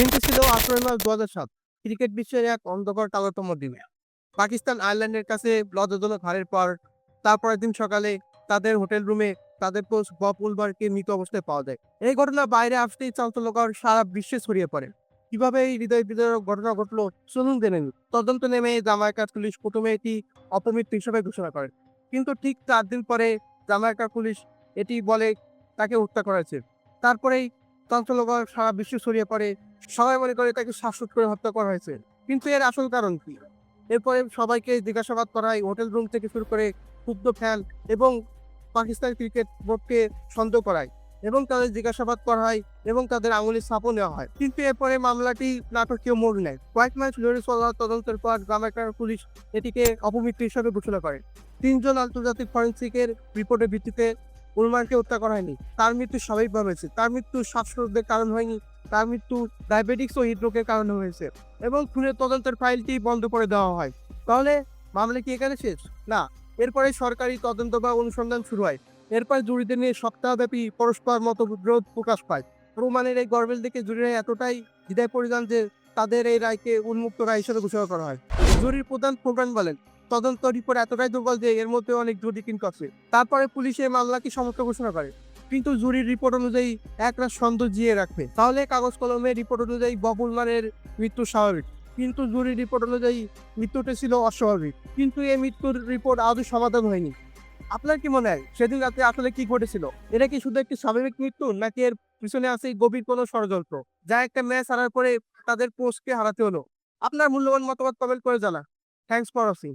দিনটি ছিল ১৮ March ২০০৭। Cricket বিশ্বের এক অন্ধকার কালোতম দিনে। পাকিস্তান আয়ারল্যান্ডের কাছে লজ্জাজনক হারের পর তারপরের দিন সকালে তাদের হোটেল রুমে তাদের কোচ বব উলবারকে মৃত অবস্থায় পাওয়া যায়। এই ঘটনা বাইরে আসতেই চাঞ্চল্যকর সারা বিশ্বে ছড়িয়ে পড়ে। কিভাবে এই হৃদয় বিদারক ঘটনা ঘটলো চলুন জেনে নিন। তদন্ত নেমে জামাইকার পুলিশ প্রথমে এটি অপমৃত্যু হিসেবে ঘোষণা করে, কিন্তু ঠিক ৪ দিন পরে জামাইকার পুলিশ এটি বলে তাকে হত্যা করা হয়েছে। তারপরেই চাঞ্চল্যকর সারা বিশ্বে ছড়িয়ে পড়ে। সবাই মনে করে তাকে শ্বাসরোধ করে হত্যা করা হয়েছে। কিন্তু এর আসল কারণ কি? এরপরে সবাইকে জিজ্ঞাসাবাদ করা হয়, হোটেল রুম থেকে শুরু করে ক্ষুব্ধ ফ্যান এবং পাকিস্তান ক্রিকেট বোর্ডকে সন্দেহ করায় এবং তাদের জিজ্ঞাসাবাদ করা হয় এবং তাদের আঙুলের ছাপও নেওয়া হয়। কিন্তু এরপরে মামলাটি নাটকীয় মোড় নেয়। কয়েক মাস ধরে চলা তদন্তের পর জামাইকার পুলিশ এটিকে অপমৃত্যু হিসেবে ঘোষণা করে। ৩ জন আন্তর্জাতিক ফরেনসিকের রিপোর্টের ভিত্তিতে উলমারকে হত্যা করা হয়নি। তার মৃত্যু স্বাভাবিকভাবে হয়েছে। তার মৃত্যু শ্বাসরোধের কারণ হয়নি। তার মৃত্যু ডায়াবেটিক্স ও হৃদরোগের কারণে হয়েছে এবং খুনের তদন্তের ফাইলটি বন্ধ করে দেওয়া হয়। তাহলে মামলা কি এখানে শেষ? না। এরপরে সরকারি তদন্ত বা অনুসন্ধান শুরু হয়। এরপর জুরিদের নিয়ে সপ্তাহব্যাপী পরস্পর মতবিরোধ প্রকাশ পায়। প্রমাণের এই গরমিল দেখে জুরিরা এতটাই দ্বিধায় পড়ে যান যে তাদের এই রায়কে উন্মুক্ত রায় হিসেবে ঘোষণা করা হয়। জুরির প্রধান ফোরম্যান বলেন, তদন্ত রিপোর্ট এতটাই দুর্বল যে এর মধ্যে অনেক ত্রুটি কিন্তু আছে। তারপরে পুলিশ এই মামলাকে সমস্ত ঘোষণা করে, কিন্তু জুরির রিপোর্ট অনুযায়ী একরাশ সন্দেহ জিয়ে রাখবে। তাহলে কাগজ কলমে রিপোর্ট অনুযায়ী ববুল মানের মৃত্যু স্বাভাবিক, কিন্তু জুরির রিপোর্ট অনুযায়ী মৃত্যুটা ছিল অস্বাভাবিক। কিন্তু এই মৃত্যুর রিপোর্ট আজও সমাধান হয়নি। আপনার কি মনে হয় সেদিন রাতে আসলে কি ঘটেছিল? এটা কি শুধু একটি স্বাভাবিক মৃত্যু, নাকি এর পিছনে আছে গভীর কোনো ষড়যন্ত্র, যা একটা ম্যাচ হারার পরে তাদের কোচকে হারাতে হলো? আপনার মূল্যবান মতামত কমেন্ট করে জানা। Thanks for watching.